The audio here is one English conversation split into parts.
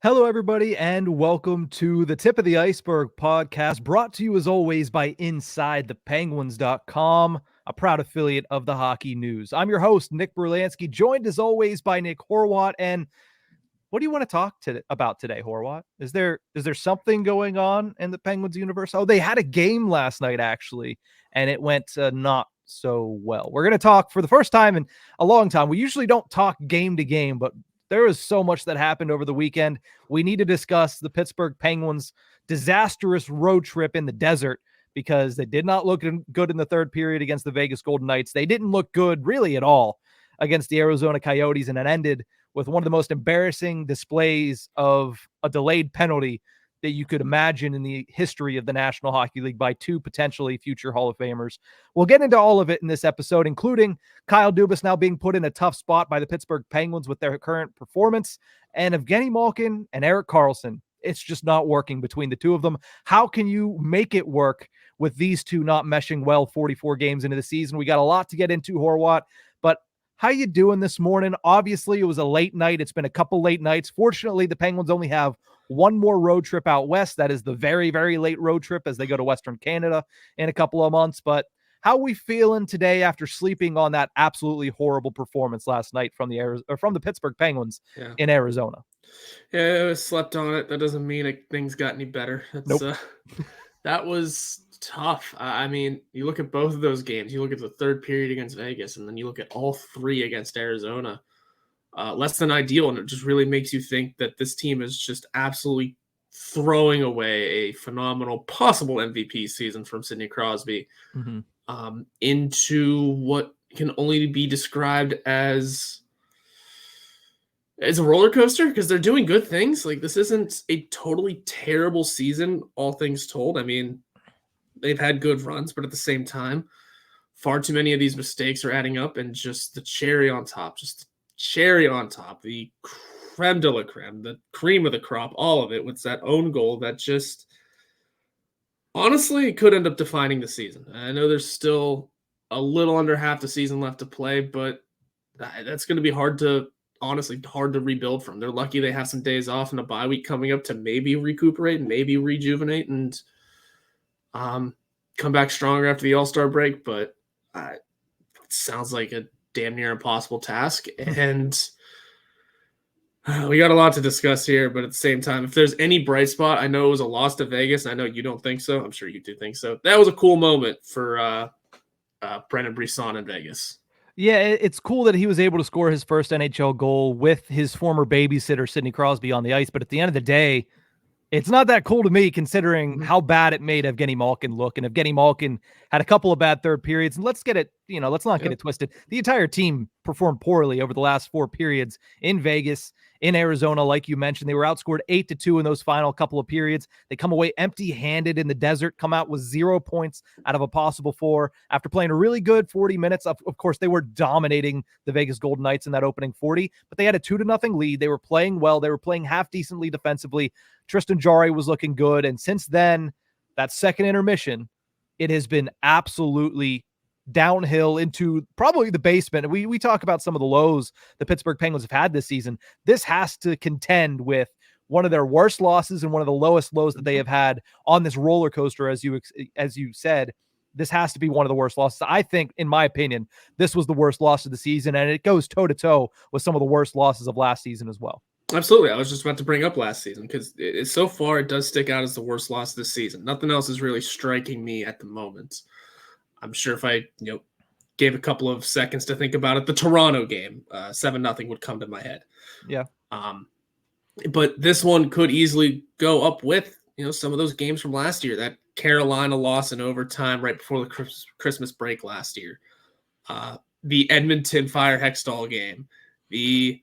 Hello, everybody, and welcome to the Tip of the Ice-Burgh podcast, brought to you as always by InsideThePenguins.com, a proud affiliate of the Hockey News. I'm your host, Nick Brlansky, joined as always by Nick Horwat. And what do you want to talk about today, Horwat? Is there something going on in the Penguins universe? Oh, they had a game last night, actually, and it went not so well. We're going to talk for the first time in a long time. We usually don't talk game to game, but there is so much that happened over the weekend. We need to discuss the Pittsburgh Penguins' disastrous road trip in the desert because they did not look good in the third period against the Vegas Golden Knights. They didn't look good really at all against the Arizona Coyotes, and it ended with one of the most embarrassing displays of a delayed penalty that you could imagine in the history of the National Hockey League by two potentially future Hall of Famers. We'll get into all of it in this episode, including Kyle Dubas now being put in a tough spot by the Pittsburgh Penguins with their current performance, and Evgeni Malkin and Erik Karlsson. It's just not working between the two of them. How can you make it work with these two not meshing well 44 games into the season? We got a lot to get into, Horwat, but how you doing this morning? Obviously, it was a late night. It's been a couple late nights. Fortunately, the Penguins only have one more road trip out west. That is the very, very late road trip as they go to Western Canada in a couple of months. But how are we feeling today after sleeping on that absolutely horrible performance last night from the Pittsburgh Penguins in Arizona? Yeah, I slept on it. That doesn't mean things got any better. Nope. That was tough. I mean, you look at both of those games. You look at the third period against Vegas, and then you look at all three against Arizona. Less than ideal, and it just really makes you think that this team is just absolutely throwing away a phenomenal possible MVP season from Sidney Crosby into what can only be described as a roller coaster, because they're doing good things. Like, this isn't a totally terrible season, all things told. I mean, they've had good runs, but at the same time, far too many of these mistakes are adding up, and just the cherry on top, the creme de la creme, the cream of the crop, all of it, with that own goal that just honestly could end up defining the season. I know there's still a little under half the season left to play, but that's going to be hard to rebuild from. They're lucky they have some days off and a bye week coming up to maybe recuperate, maybe rejuvenate, and come back stronger after the All-Star break. But it sounds like a damn near impossible task. And we got a lot to discuss here, but at the same time, if there's any bright spot, I know it was a loss to Vegas, and I know you don't think so. I'm sure you do think so. That was a cool moment for Brendan Brisson in Vegas. Yeah, it's cool that he was able to score his first NHL goal with his former babysitter, Sidney Crosby, on the ice. But at the end of the day, it's not that cool to me, considering how bad it made Evgeni Malkin look. And Evgeni Malkin had a couple of bad third periods. And let's not get it twisted. The entire team performed poorly over the last four periods in Vegas, in Arizona. Like you mentioned, they were outscored 8-2 in those final couple of periods. They come away empty-handed in the desert, come out with 0 points out of a possible 4 after playing a really good 40 minutes. Of course, they were dominating the Vegas Golden Knights in that opening 40, but they had a 2-0 lead. They were playing well. They were playing half decently defensively. Tristan Jarry was looking good. And since then, that second intermission, it has been absolutely downhill into probably the basement. And we talk about some of the lows the Pittsburgh Penguins have had this season. This has to contend with one of their worst losses and one of the lowest lows that they have had on this roller coaster. As you said, this has to be one of the worst losses. I think, in my opinion, this was the worst loss of the season, and it goes toe to toe with some of the worst losses of last season as well. Absolutely. I was just about to bring up last season, because so far it does stick out as the worst loss this season. Nothing else is really striking me at the moment. I'm sure if I gave a couple of seconds to think about it, the Toronto game, 7-0 would come to my head. Yeah. But this one could easily go up with some of those games from last year. That Carolina loss in overtime right before the Christmas break last year. The Edmonton Fire Hextall game. The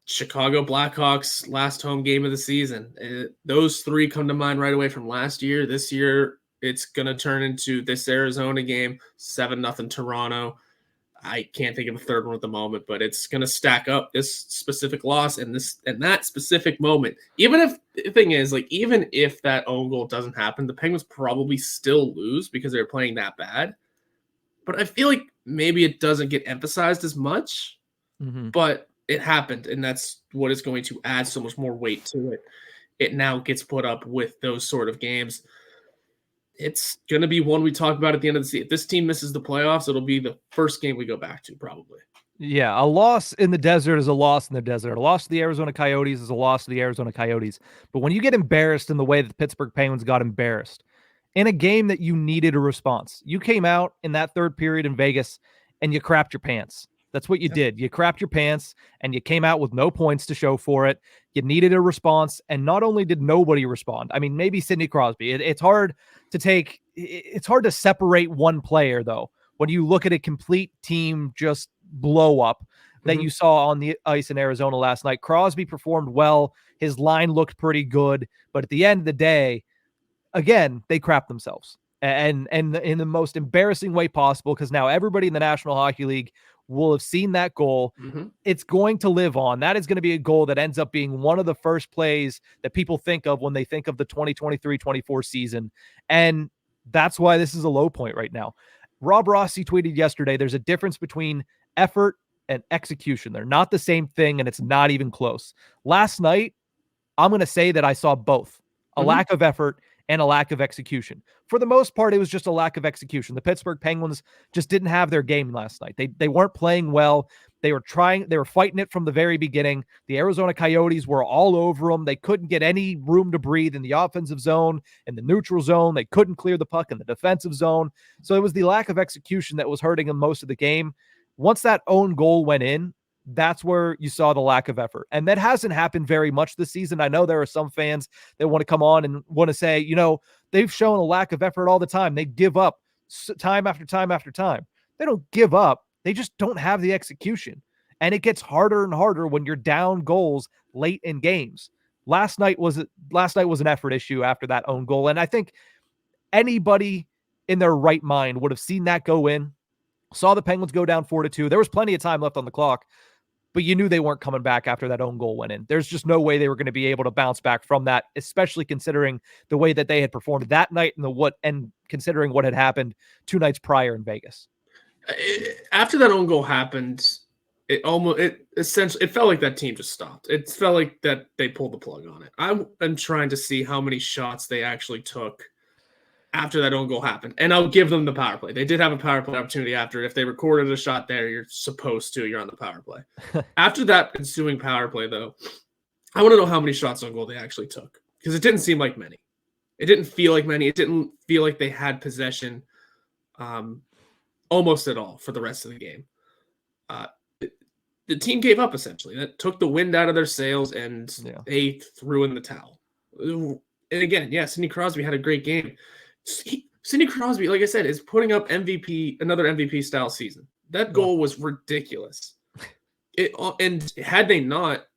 Chicago Blackhawks last home game of the season. Those three come to mind right away from last year. This year, it's going to turn into this Arizona game, 7-0 Toronto. I can't think of a third one at the moment, but it's going to stack up this specific loss and that specific moment. Even if that own goal doesn't happen, the Penguins probably still lose because they're playing that bad. But I feel like maybe it doesn't get emphasized as much. But it happened, and that's what is going to add so much more weight to it. It now gets put up with those sort of games. It's going to be one we talk about at the end of the season. If this team misses the playoffs, it'll be the first game we go back to, probably. Yeah, a loss in the desert is a loss in the desert. A loss to the Arizona Coyotes is a loss to the Arizona Coyotes. But when you get embarrassed in the way that the Pittsburgh Penguins got embarrassed, in a game that you needed a response, you came out in that third period in Vegas and you crapped your pants. That's what you did. You crapped your pants and you came out with no points to show for it. You needed a response, and not only did nobody respond, I mean, maybe Sidney Crosby. It's hard to separate one player, though, when you look at a complete team just blow up that you saw on the ice in Arizona last night. Crosby performed well. His line looked pretty good. But at the end of the day, again, they crapped themselves. And in the most embarrassing way possible, because now everybody in the National Hockey League will have seen that goal. It's going to live on. That is going to be a goal that ends up being one of the first plays that people think of when they think of the 2023-24 season. And that's why this is a low point right now. Rob Rossi tweeted yesterday, there's a difference between effort and execution. They're not the same thing, and it's not even close. Last night, I'm going to say that I saw both a lack of effort and a lack of execution. For the most part, it was just a lack of execution. The Pittsburgh Penguins just didn't have their game last night. They weren't playing well. They were fighting it from the very beginning. The Arizona Coyotes were all over them. They couldn't get any room to breathe in the offensive zone, in the neutral zone. They couldn't clear the puck in the defensive zone. So it was the lack of execution that was hurting them most of the game. Once that own goal went in, that's where you saw the lack of effort. And that hasn't happened very much this season. I know there are some fans that want to come on and want to say, they've shown a lack of effort all the time. They give up time after time after time. They don't give up. They just don't have the execution. And it gets harder and harder when you're down goals late in games. Last night was an effort issue after that own goal. And I think anybody in their right mind would have seen that go in, saw the Penguins go down 4-2. There was plenty of time left on the clock, but you knew they weren't coming back after that own goal went in. There's just no way they were going to be able to bounce back from that, especially considering the way that they had performed that night and considering what had happened 2 nights prior in Vegas. After that own goal happened, it felt like that team just stopped. It felt like that they pulled the plug on it. I'm trying to see how many shots they actually took after that own goal happened. And I'll give them the power play. They did have a power play opportunity after. If they recorded a shot there, you're on the power play. After that ensuing power play, though, I want to know how many shots on goal they actually took, because it didn't seem like many. It didn't feel like many. It didn't feel like they had possession almost at all for the rest of the game. The team gave up, essentially. That took the wind out of their sails, and they threw in the towel. And again, Sidney Crosby had a great game. Sidney Crosby, like I said, is putting up another MVP style season. That goal was ridiculous. And had they not,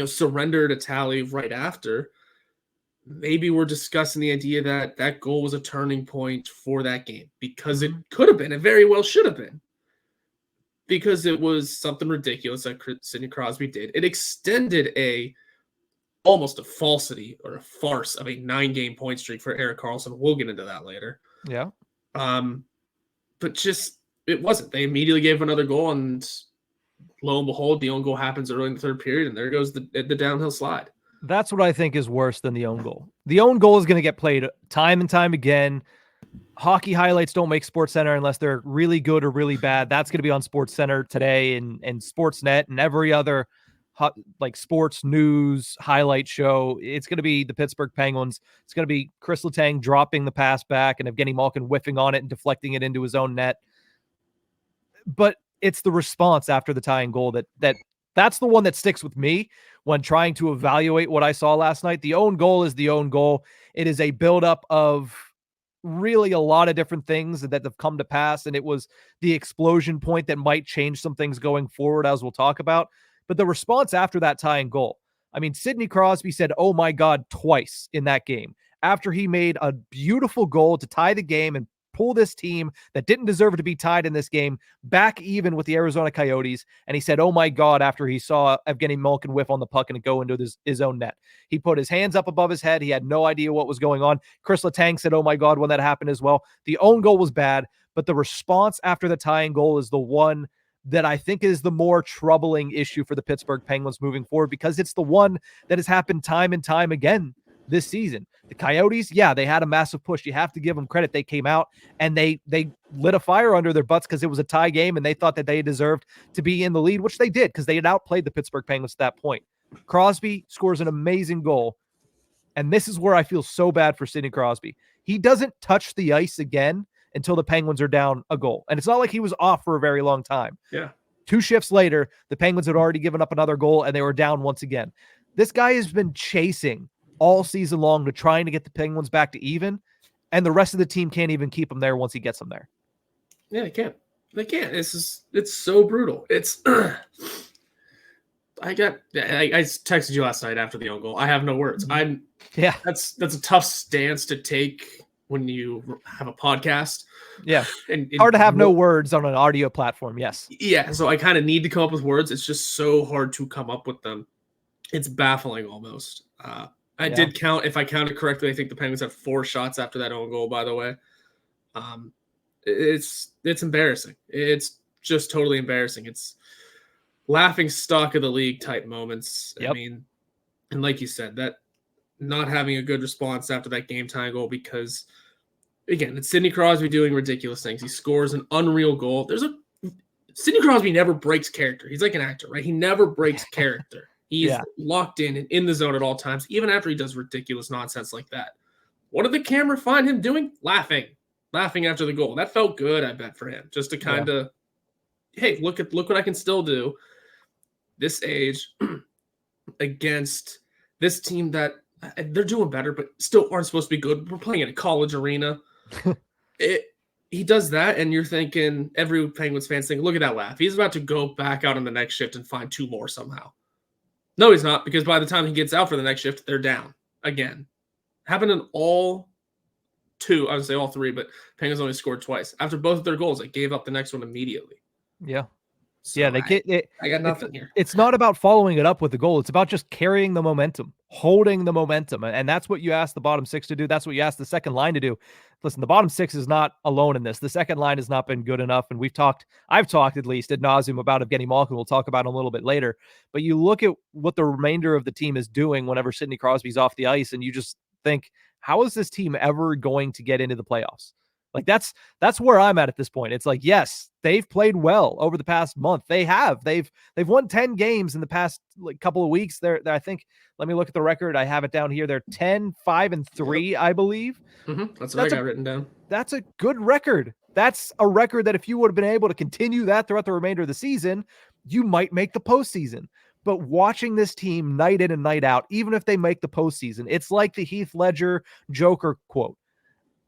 surrendered a tally right after, maybe we're discussing the idea that that goal was a turning point for that game, because it could have been. It very well should have been, because it was something ridiculous that Sidney Crosby did. It extended almost a falsity or a farce of a 9-game point streak for Erik Karlsson. We'll get into that later. Yeah. But just, it wasn't. They immediately gave another goal, and lo and behold, the own goal happens early in the third period, and there goes the downhill slide. That's what I think is worse than the own goal. The own goal is going to get played time and time again. Hockey highlights don't make SportsCenter unless they're really good or really bad. That's going to be on SportsCenter today and Sportsnet and every other sports news highlight show. It's going to be the Pittsburgh Penguins. It's going to be Kris Letang dropping the pass back and Evgeni Malkin whiffing on it and deflecting it into his own net. But it's the response after the tying goal that's the one that sticks with me when trying to evaluate what I saw last night. The own goal is the own goal. It is a buildup of really a lot of different things that have come to pass, and it was the explosion point that might change some things going forward, as we'll talk about. But the response after that tying goal, I mean, Sidney Crosby said, "Oh my God," twice in that game after he made a beautiful goal to tie the game and pull this team that didn't deserve to be tied in this game back even with the Arizona Coyotes. And he said, "Oh my God," after he saw Evgeni Malkin whiff on the puck and it go into his own net. He put his hands up above his head. He had no idea what was going on. Kris Letang said, "Oh my God," when that happened as well. The own goal was bad, but the response after the tying goal is the one that I think is the more troubling issue for the Pittsburgh Penguins moving forward, because it's the one that has happened time and time again this season. The Coyotes, yeah, they had a massive push. You have to give them credit. They came out and they lit a fire under their butts because it was a tie game and they thought that they deserved to be in the lead, which they did because they had outplayed the Pittsburgh Penguins at that point. Crosby scores an amazing goal. And this is where I feel so bad for Sidney Crosby. He doesn't touch the ice again until the Penguins are down a goal. And it's not like he was off for a very long time. Yeah. 2 shifts later, the Penguins had already given up another goal and they were down once again. This guy has been chasing all season long to trying to get the Penguins back to even, and the rest of the team can't even keep him there once he gets them there. Yeah, they can't. They can't. It's so brutal. It's I texted you last night after the own goal. I have no words. That's a tough stance to take when you have a podcast. Yeah. And hard to have no words on an audio platform. Yes. Yeah. So I kind of need to come up with words. It's just so hard to come up with them. It's baffling almost. I did count, if I counted correctly, I think the Penguins had 4 shots after that own goal, by the way. It's embarrassing. It's just totally embarrassing. It's laughing stock of the league type moments. Yep. I mean, and like you said, that not having a good response after that game time goal, because again, it's Sidney Crosby doing ridiculous things. He scores an unreal goal. Sidney Crosby never breaks character. He's like an actor, right? He never breaks character. He's locked in and in the zone at all times, even after he does ridiculous nonsense like that. What did the camera find him doing? Laughing after the goal. That felt good, I bet, for him, just to kind of, hey, look what I can still do this age against this team that they're doing better, but still aren't supposed to be good. We're playing in a college arena. He does that, and you're thinking, every Penguins fan's thinking, look at that laugh. He's about to go back out on the next shift and find 2 more somehow. No, he's not, because by the time he gets out for the next shift, they're down again. Happened in all 2, I would say all 3, but Penguins only scored twice. After both of their goals, they gave up the next one immediately. Yeah. So yeah, I got nothing here. It's not about following it up with the goal. It's about just carrying the momentum, holding the momentum. And that's what you ask the bottom 6 to do. That's what you ask the second line to do. Listen, the bottom 6 is not alone in this. The second line has not been good enough. And I've talked at least ad nauseum about Evgeni Malkin. We'll talk about him a little bit later. But you look at what the remainder of the team is doing whenever Sidney Crosby's off the ice, and you just think, how is this team ever going to get into the playoffs? Like that's where I'm at this point. It's like, yes, they've played well over the past month. They've won 10 games in the past couple of weeks. They're I think, let me look at the record. I have it down here. They're 10-5-3, I believe. Mm-hmm. That's what I got written down. That's a good record. That's a record that if you would have been able to continue that throughout the remainder of the season, you might make the postseason. But watching this team night in and night out, even if they make the postseason, it's like the Heath Ledger Joker quote.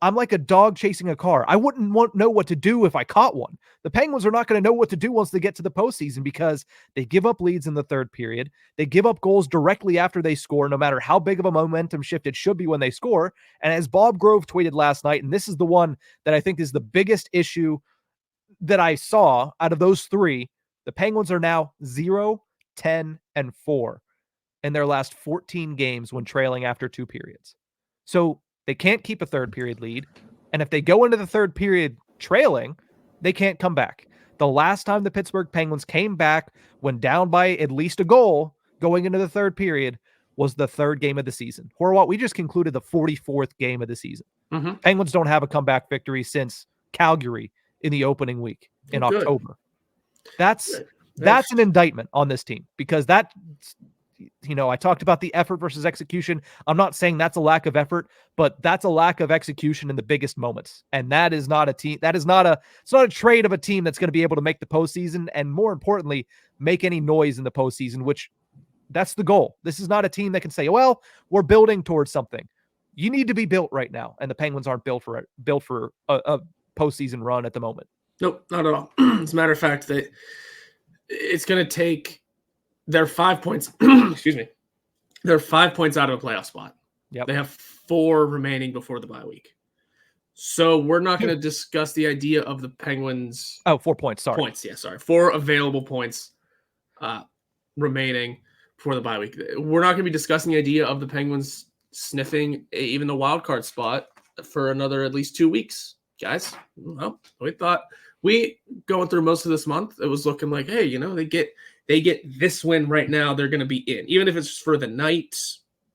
I'm like a dog chasing a car. I wouldn't know what to do if I caught one. The Penguins are not going to know what to do once they get to the postseason, because they give up leads in the third period. They give up goals directly after they score, no matter how big of a momentum shift it should be when they score. And as Bob Grove tweeted last night, and this is the one that I think is the biggest issue that I saw out of those 3, the Penguins are now 0-10-4 in their last 14 games when trailing after 2 periods. So they can't keep a third period lead. And if they go into the third period trailing, they can't come back. The last time the Pittsburgh Penguins came back when down by at least a goal going into the third period was the 3rd game of the season. Horwat, we just concluded the 44th game of the season. Mm-hmm. Penguins don't have a comeback victory since Calgary in the opening week in October. That's an indictment on this team, because that, I talked about the effort versus execution. I'm not saying that's a lack of effort, but that's a lack of execution in the biggest moments. And that is not a team. It's not a trait of a team that's going to be able to make the postseason, and more importantly, make any noise in the postseason, which that's the goal. This is not a team that can say, well, we're building towards something. You need to be built right now. And the Penguins aren't built for a postseason run at the moment. Nope, not at all. As a matter of fact, it's going to take, they're 5 points. Excuse me. They're 5 points out of a playoff spot. Yep. They have 4 remaining before the bye week. So we're not going to discuss the idea of the Penguins. 4 points. Sorry. 4 available points remaining before the bye week. We're not going to be discussing the idea of the Penguins sniffing even the wild card spot for another at least 2 weeks, guys. Well, we thought we going through most of this month, it was looking like, hey, they get this win right now, they're going to be in. Even if it's just for the night,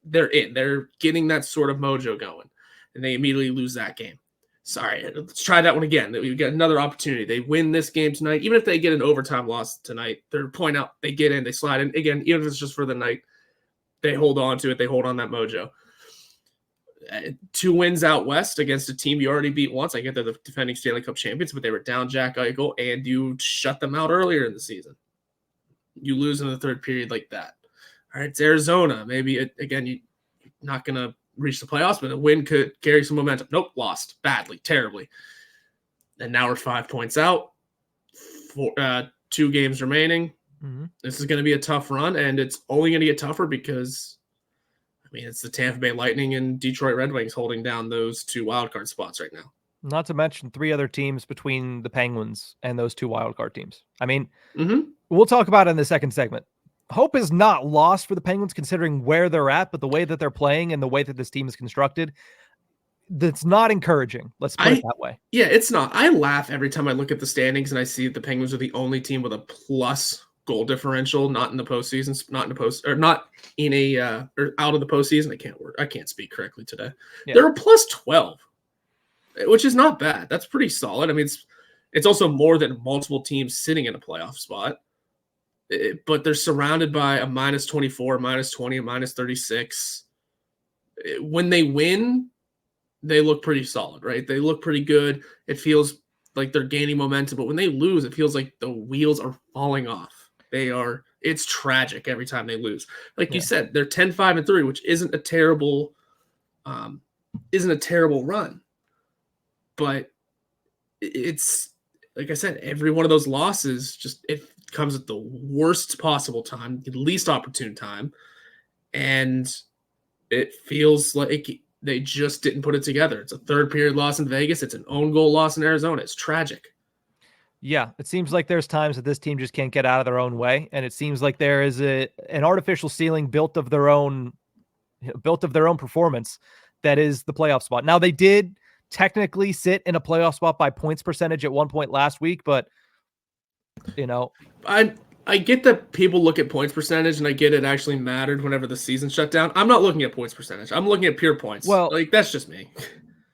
they're in. They're getting that sort of mojo going, and they immediately lose that game. Sorry, let's try that one again. We get another opportunity. They win this game tonight. Even if they get an overtime loss tonight, they're point out, they get in, they slide in. Again, even if it's just for the night, they hold on to it. They hold on that mojo. 2 wins out west against a team you already beat once. I get they're the defending Stanley Cup champions, but they were down Jack Eichel, and you shut them out earlier in the season. You lose in the third period like that. All right, it's Arizona. Maybe, again, you're not going to reach the playoffs, but a win could carry some momentum. Nope, lost badly, terribly. And now we're 5 points out. 2 games remaining. Mm-hmm. This is going to be a tough run, and it's only going to get tougher because it's the Tampa Bay Lightning and Detroit Red Wings holding down those 2 wildcard spots right now. Not to mention 3 other teams between the Penguins and those 2 wildcard teams. We'll talk about it in the second segment. Hope is not lost for the Penguins considering where they're at, but the way that they're playing and the way that this team is constructed, that's not encouraging. Let's put it that way. Yeah, it's not. I laugh every time I look at the standings and I see the Penguins are the only team with a plus goal differential, not in the postseason, not in a or out of the postseason. I can't speak correctly today. Yeah. They're a plus 12, which is not bad. That's pretty solid. It's also more than multiple teams sitting in a playoff spot. But they're surrounded by a minus 24, minus 20, and minus 36. When they win, they look pretty solid, right? They look pretty good. It feels like they're gaining momentum. But when they lose, it feels like the wheels are falling off. It's tragic every time they lose. Like you said, they're 10-5-3, which isn't a terrible run. But it's, like I said, every one of those losses it comes at the worst possible time, the least opportune time, and it feels like they just didn't put it together. It's a third period loss in Vegas. It's an own goal loss in Arizona. It's tragic. Yeah, it seems like there's times that this team just can't get out of their own way, and it seems like there is an artificial ceiling built of their own performance that is the playoff spot. Now, they did technically sit in a playoff spot by points percentage at one point last week, but I get that people look at points percentage, and I get it actually mattered whenever the season shut down. I'm not looking at points percentage. I'm looking at pure points. Well, that's just me.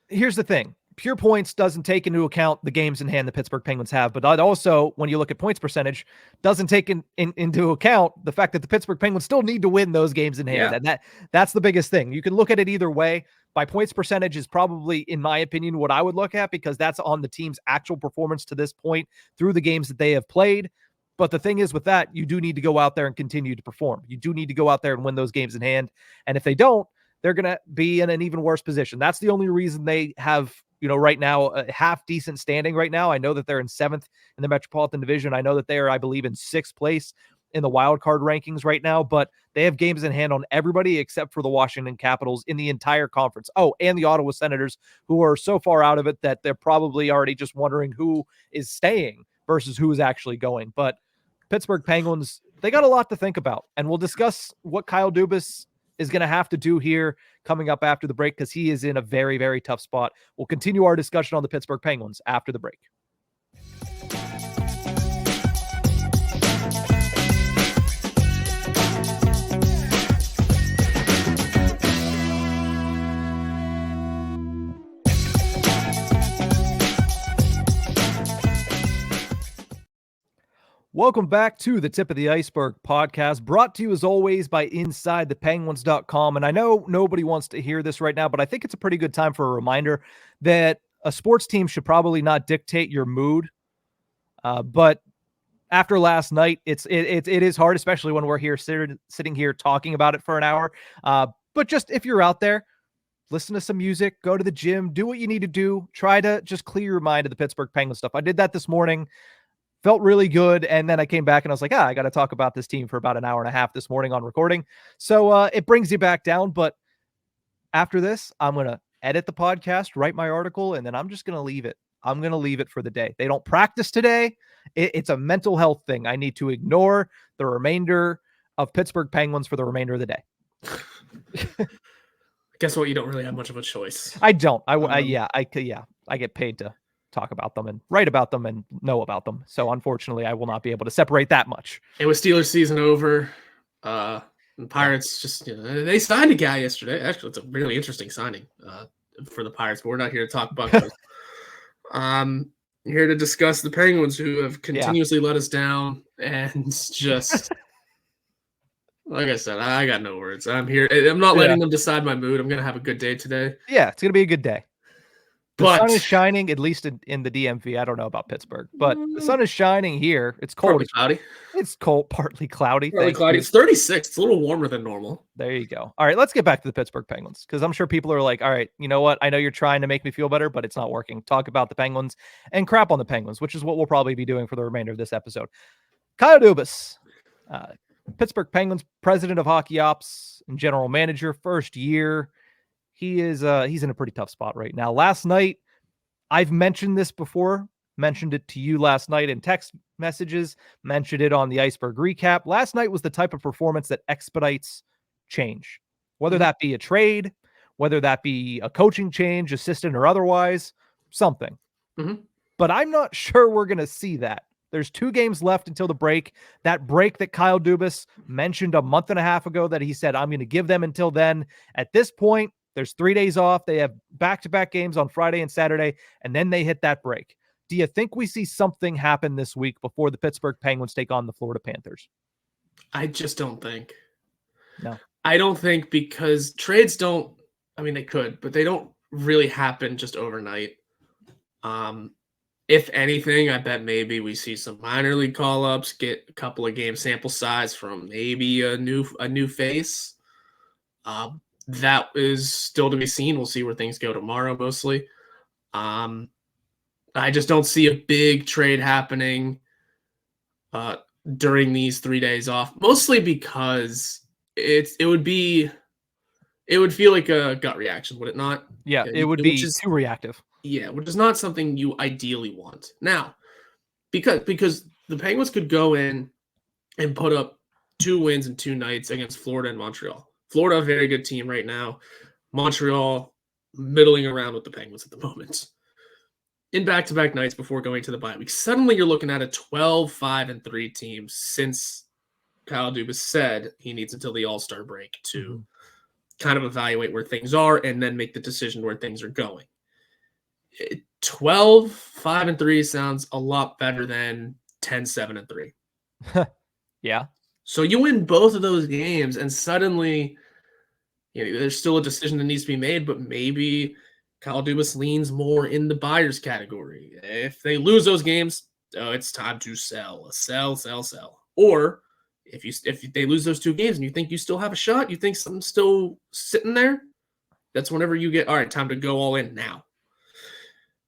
Here's the thing. Pure points doesn't take into account the games in hand the Pittsburgh Penguins have, but that also, when you look at points percentage, doesn't take into account the fact that the Pittsburgh Penguins still need to win those games in hand. Yeah. And that's the biggest thing. You can look at it either way. By points percentage is probably, in my opinion, what I would look at, because that's on the team's actual performance to this point through the games that they have played. But the thing is with that, you do need to go out there and continue to perform. You do need to go out there and win those games in hand. And if they don't, they're going to be in an even worse position. That's the only reason they have, right now, a half decent standing right now. I know that they're in 7th in the Metropolitan Division. I know that they are, I believe, in 6th place in the wild card rankings right now, but they have games in hand on everybody except for the Washington Capitals in the entire conference. Oh, and the Ottawa Senators, who are so far out of it that they're probably already just wondering who is staying versus who is actually going. But Pittsburgh Penguins, they got a lot to think about, and we'll discuss what Kyle Dubas is going to have to do here coming up after the break, because he is in a very, very tough spot. We'll continue our discussion on the Pittsburgh Penguins after the break. Welcome back to the Tip of the Ice-Burgh podcast, brought to you as always by InsideThePenguins.com. And I know nobody wants to hear this right now, but I think it's a pretty good time for a reminder that a sports team should probably not dictate your mood. But after last night, it is hard, especially when we're here sitting here talking about it for an hour. But just if you're out there, listen to some music, go to the gym, do what you need to do. Try to just clear your mind of the Pittsburgh Penguins stuff. I did that this morning. Felt really good, and then I came back and I was like, I got to talk about this team for about an hour and a half this morning on recording. So it brings you back down, but after this, I'm going to edit the podcast, write my article, and then I'm just going to leave it. I'm going to leave it for the day. They don't practice today. It's a mental health thing. I need to ignore the remainder of Pittsburgh Penguins for the remainder of the day. Guess what? You don't really have much of a choice. I don't. I get paid to talk about them and write about them and know about them. So unfortunately, I will not be able to separate that much. And with Steelers season over, the Pirates just, they signed a guy yesterday. Actually, it's a really interesting signing for the Pirates, but we're not here to talk about those. Here to discuss the Penguins, who have continuously let us down, and just like I said, I got no words. I'm here. I'm not letting them decide my mood. I'm gonna have a good day today. Yeah, it's gonna be a good day. The But sun is shining, at least in the DMV. I don't know about Pittsburgh, but the sun is shining here. It's cold. Partly cloudy. It's cold, partly cloudy. Partly cloudy. It's 36. It's a little warmer than normal. There you go. All right, let's get back to the Pittsburgh Penguins, because I'm sure people are like, all right, you know what? I know you're trying to make me feel better, but it's not working. Talk about the Penguins and crap on the Penguins, which is what we'll probably be doing for the remainder of this episode. Kyle Dubas, Pittsburgh Penguins president of hockey ops and general manager, first year. He's in a pretty tough spot right now. Last night, I've mentioned this before, mentioned it to you last night in text messages, mentioned it on the Ice-Burgh recap. Last night was the type of performance that expedites change, whether that be a trade, whether that be a coaching change, assistant or otherwise, something. But I'm not sure we're going to see that. There's 2 games left until the break. That break that Kyle Dubas mentioned a month and a half ago that he said, I'm going to give them until then. At this point, there's 3 days off. They have back-to-back games on Friday and Saturday, and then they hit that break. Do you think we see something happen this week before the Pittsburgh Penguins take on the Florida Panthers? I just don't think. No. I don't think, because trades don't, I mean, they could, but they don't really happen just overnight. If anything, I bet maybe we see some minor league call-ups, get a couple of game sample size from maybe a new face. That is still to be seen. We'll see where things go tomorrow, mostly. I just don't see a big trade happening during these 3 days off, mostly because it would feel like a gut reaction, would it not? Yeah, it would be too reactive. Yeah, which is not something you ideally want. Now, because the Penguins could go in and put up 2 wins in 2 nights against Florida and Montreal. Florida, a very good team right now. Montreal, middling around with the Penguins at the moment. In back-to-back nights before going to the bye week, suddenly you're looking at a 12-5-3 team, since Kyle Dubas said he needs until the All-Star break to kind of evaluate where things are and then make the decision where things are going. 12-5-3 sounds a lot better than 10-7-3. Yeah. So you win both of those games, and suddenly, there's still a decision that needs to be made, but maybe Kyle Dubas leans more in the buyer's category. If they lose those games, it's time to sell. Or if they lose those 2 games and you think you still have a shot, you think something's still sitting there, that's whenever you get, all right, time to go all in now.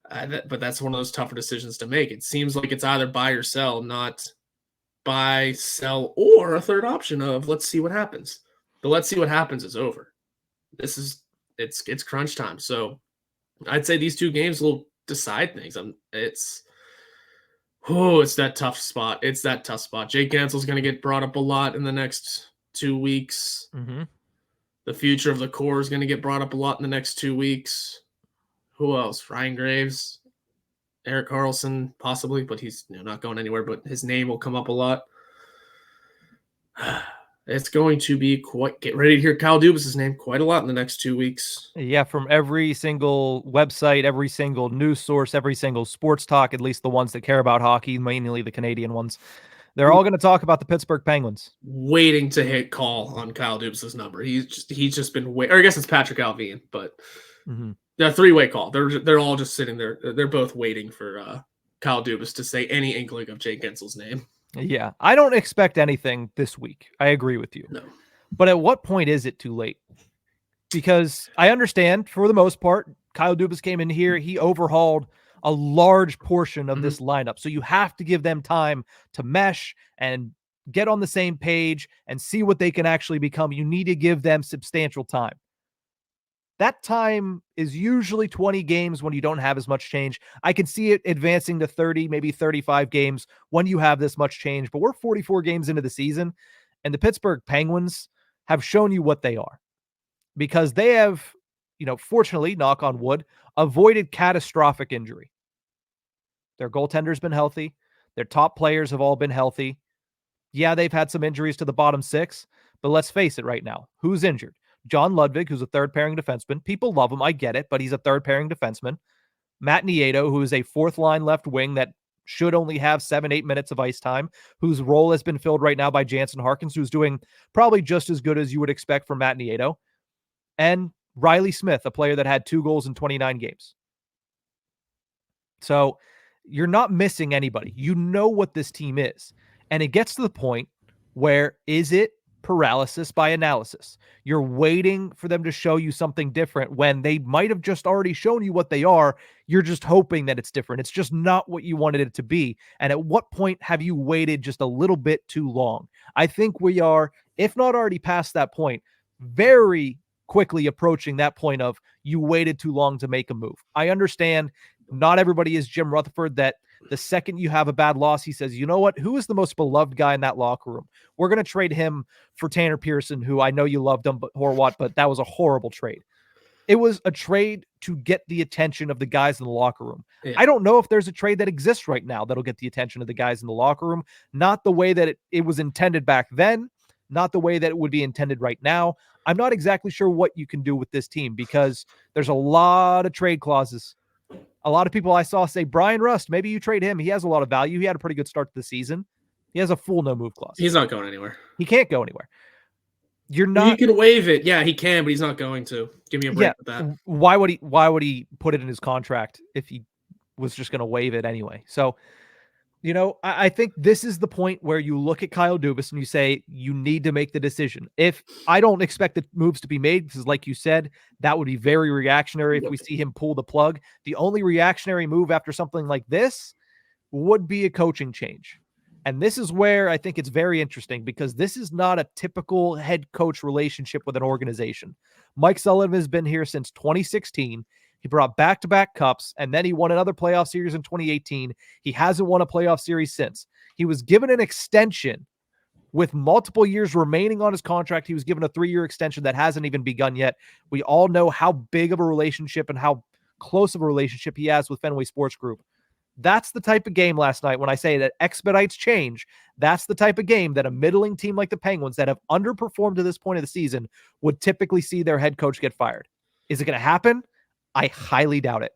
But that's one of those tougher decisions to make. It seems like it's either buy or sell, not buy, sell, or a third option of let's see what happens. The let's see what happens is over. It's crunch time. So I'd say these 2 games will decide things. It's that tough spot. It's that tough spot. Jake Gansel's going to get brought up a lot in the next 2 weeks. The future of the core is going to get brought up a lot in the next 2 weeks. Who else? Ryan Graves, Erik Karlsson, possibly, but he's not going anywhere. But his name will come up a lot. It's going to be get ready to hear Kyle Dubas' name quite a lot in the next 2 weeks. Yeah, from every single website, every single news source, every single sports talk, at least the ones that care about hockey, mainly the Canadian ones. They're all going to talk about the Pittsburgh Penguins. Waiting to hit call on Kyle Dubas' number. He's just been waiting. Or I guess it's Patrick Alvin, but the 3-way call. They're all just sitting there. They're both waiting for Kyle Dubas to say any inkling of Jake Gensel's name. Yeah, I don't expect anything this week. I agree with you. No. But at what point is it too late? Because I understand, for the most part, Kyle Dubas came in here. He overhauled a large portion of this lineup. So you have to give them time to mesh and get on the same page and see what they can actually become. You need to give them substantial time. That time is usually 20 games when you don't have as much change. I can see it advancing to 30, maybe 35 games when you have this much change, but we're 44 games into the season, and the Pittsburgh Penguins have shown you what they are, because they have, fortunately, knock on wood, avoided catastrophic injury. Their goaltender's been healthy. Their top players have all been healthy. Yeah, they've had some injuries to the bottom six, but let's face it right now. Who's injured? John Ludwig, who's a third-pairing defenseman. People love him. I get it, but he's a third-pairing defenseman. Matt Nieto, who is a fourth-line left wing that should only have 7-8 minutes of ice time, whose role has been filled right now by Jansen Harkins, who's doing probably just as good as you would expect from Matt Nieto. And Riley Smith, a player that had 2 goals in 29 games. So you're not missing anybody. You know what this team is. And it gets to the point where, is it paralysis by analysis? You're waiting for them to show you something different when they might have just already shown you what they are. You're just hoping that it's different. It's just not what you wanted it to be. And at what point have you waited just a little bit too long? I think we are, if not already past that point, very quickly approaching that point of you waited too long to make a move. I understand not everybody is Jim Rutherford, that the second you have a bad loss, he says, you know what? Who is the most beloved guy in that locker room? We're going to trade him for Tanner Pearson, who I know you loved him, but Horwat, but that was a horrible trade. It was a trade to get the attention of the guys in the locker room. Yeah. I don't know if there's a trade that exists right now that'll get the attention of the guys in the locker room. Not the way that it was intended back then, not the way that it would be intended right now. I'm not exactly sure what you can do with this team because there's a lot of trade clauses. A lot of people I saw say, Brian Rust, maybe you trade him. He has a lot of value. He had a pretty good start to the season. He has a full no-move clause. He's not going anywhere. He can't go anywhere. You're not. He can waive it. Yeah, he can, but he's not going to. Give me a break with that. Why would he put it in his contract if he was just going to waive it anyway? So, you know, I think this is the point where you look at Kyle Dubas and you say, you need to make the decision. If I don't expect the moves to be made, because like you said, that would be very reactionary if we see him pull the plug. The only reactionary move after something like this would be a coaching change. And this is where I think it's very interesting because this is not a typical head coach relationship with an organization. Mike Sullivan has been here since 2016. He brought back-to-back cups, and then he won another playoff series in 2018. He hasn't won a playoff series since. He was given an extension with multiple years remaining on his contract. He was given a 3-year extension that hasn't even begun yet. We all know how big of a relationship and how close of a relationship he has with Fenway Sports Group. That's the type of game last night when I say that expedites change. That's the type of game that a middling team like the Penguins that have underperformed to this point of the season would typically see their head coach get fired. Is it going to happen? I highly doubt it.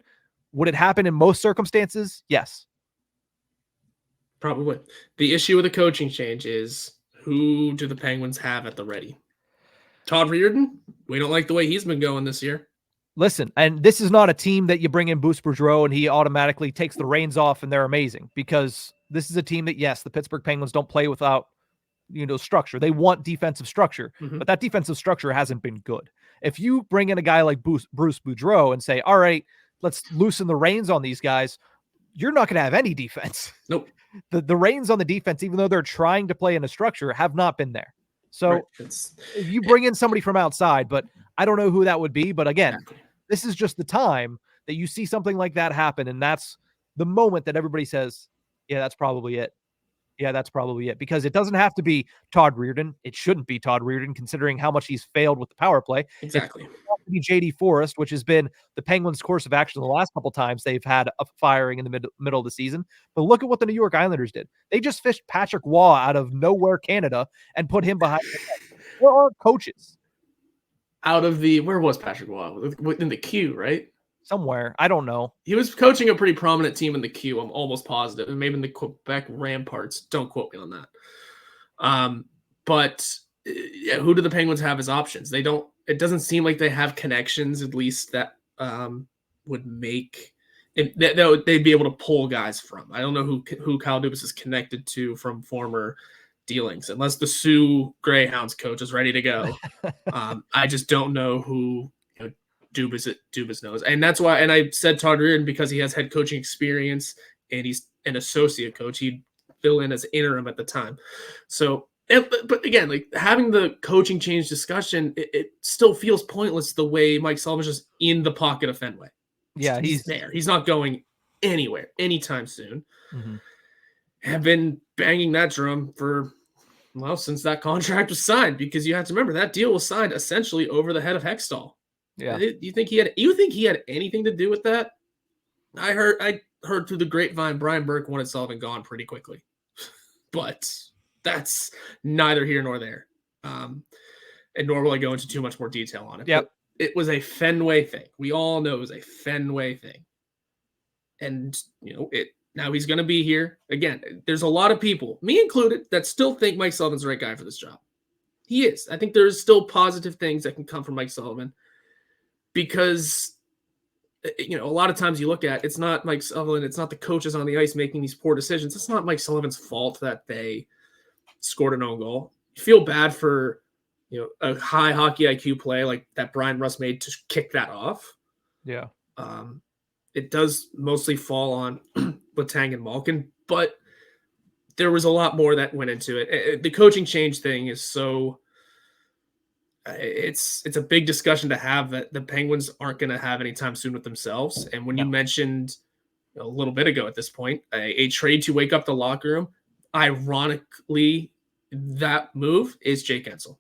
Would it happen in most circumstances? Yes. Probably. The issue with the coaching change is, who do the Penguins have at the ready? Todd Reirden? We don't like the way he's been going this year. Listen, and this is not a team that you bring in Bruce Boudreau and he automatically takes the reins off and they're amazing, because this is a team that, yes, the Pittsburgh Penguins don't play without, structure. They want defensive structure, but that defensive structure hasn't been good. If you bring in a guy like Bruce Boudreau and say, all right, let's loosen the reins on these guys, you're not going to have any defense. Nope. The reins on the defense, even though they're trying to play in a structure, have not been there. So if you bring in somebody from outside, but I don't know who that would be. But again, this is just the time that you see something like that happen. And that's the moment that everybody says, yeah, that's probably it. Yeah, that's probably it, because it doesn't have to be Todd Reirden. It shouldn't be Todd Reirden, considering how much he's failed with the power play. Exactly. It has to be JD Forrest, which has been the Penguins' course of action the last couple times they've had a firing in the middle of the season. But look at what the New York Islanders did. They just fished Patrick Waugh out of nowhere, Canada, and put him behind the net. There are coaches. Out of where was Patrick Waugh? In the Q, right? Somewhere. I don't know. He was coaching a pretty prominent team in the Q, I'm almost positive. And maybe in the Quebec Ramparts. Don't quote me on that. But who do the Penguins have as options? They don't. It doesn't seem like they have connections, at least, that would make that they'd be able to pull guys from. I don't know who Kyle Dubas is connected to from former dealings, unless the Sioux Greyhounds coach is ready to go. I just don't know who Dubas knows. And that's why, and I said Todd Reirden because he has head coaching experience and he's an associate coach. He'd fill in as interim at the time. So, but again, like having the coaching change discussion, it still feels pointless the way Mike Sullivan's just in the pocket of Fenway. Yeah, he's there. He's not going anywhere anytime soon. Have been banging that drum since that contract was signed, because you have to remember that deal was signed essentially over the head of Hextall. Yeah. You think he had anything to do with that? I heard through the grapevine Brian Burke wanted Sullivan gone pretty quickly. But that's neither here nor there. And nor will I go into too much more detail on it. Yep. But it was a Fenway thing. We all know it was a Fenway thing. And, now he's going to be here. Again, there's a lot of people, me included, that still think Mike Sullivan's the right guy for this job. He is. I think there's still positive things that can come from Mike Sullivan because, a lot of times you look at, it's not Mike Sullivan, it's not the coaches on the ice making these poor decisions. It's not Mike Sullivan's fault that they scored an own goal. You feel bad for, a high hockey IQ play like that Brian Rust made to kick that off. Yeah. It does mostly fall on Letang and Malkin, but there was a lot more that went into it. The coaching change thing is so it's a big discussion to have that the Penguins aren't going to have anytime soon with themselves. And when you mentioned a little bit ago at this point, a trade to wake up the locker room, ironically, that move is Jake Ensel.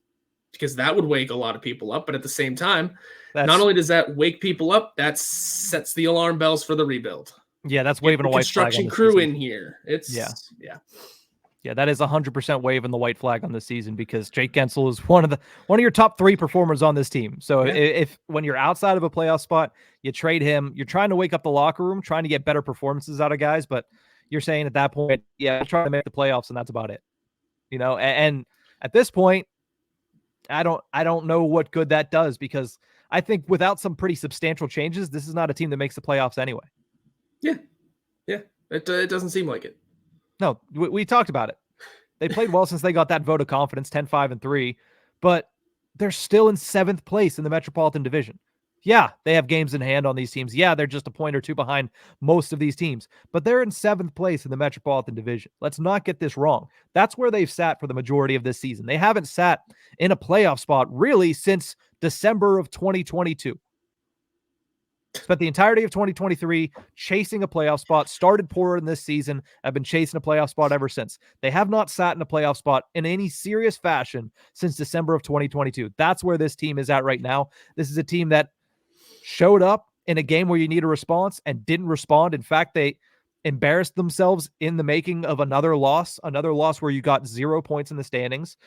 Because that would wake a lot of people up. But at the same time, not only does that wake people up, that sets the alarm bells for the rebuild. Yeah, that's waving a white flag. Construction crew in here. It's Yeah, that is 100% waving the white flag on this season because Jake Ensel is one of your top 3 performers on this team. So if when you're outside of a playoff spot, you trade him, you're trying to wake up the locker room, trying to get better performances out of guys. But you're saying at that point, we'll try to make the playoffs, and that's about it. And at this point, I don't know what good that does because I think without some pretty substantial changes, this is not a team that makes the playoffs anyway. Yeah. It doesn't seem like it. No, we talked about it. They played well since they got that vote of confidence, 10-5-3, but they're still in 7th place in the Metropolitan Division. Yeah, they have games in hand on these teams. Yeah, they're just a point or two behind most of these teams, but they're in 7th place in the Metropolitan Division. Let's not get this wrong. That's where they've sat for the majority of this season. They haven't sat in a playoff spot really since December of 2022. Spent the entirety of 2023 chasing a playoff spot, started poorer in this season, have been chasing a playoff spot ever since. They have not sat in a playoff spot in any serious fashion since December of 2022. That's where this team is at right now. This is a team that showed up in a game where you need a response and didn't respond. In fact, they embarrassed themselves in the making of another loss where you got 0 points in the standings.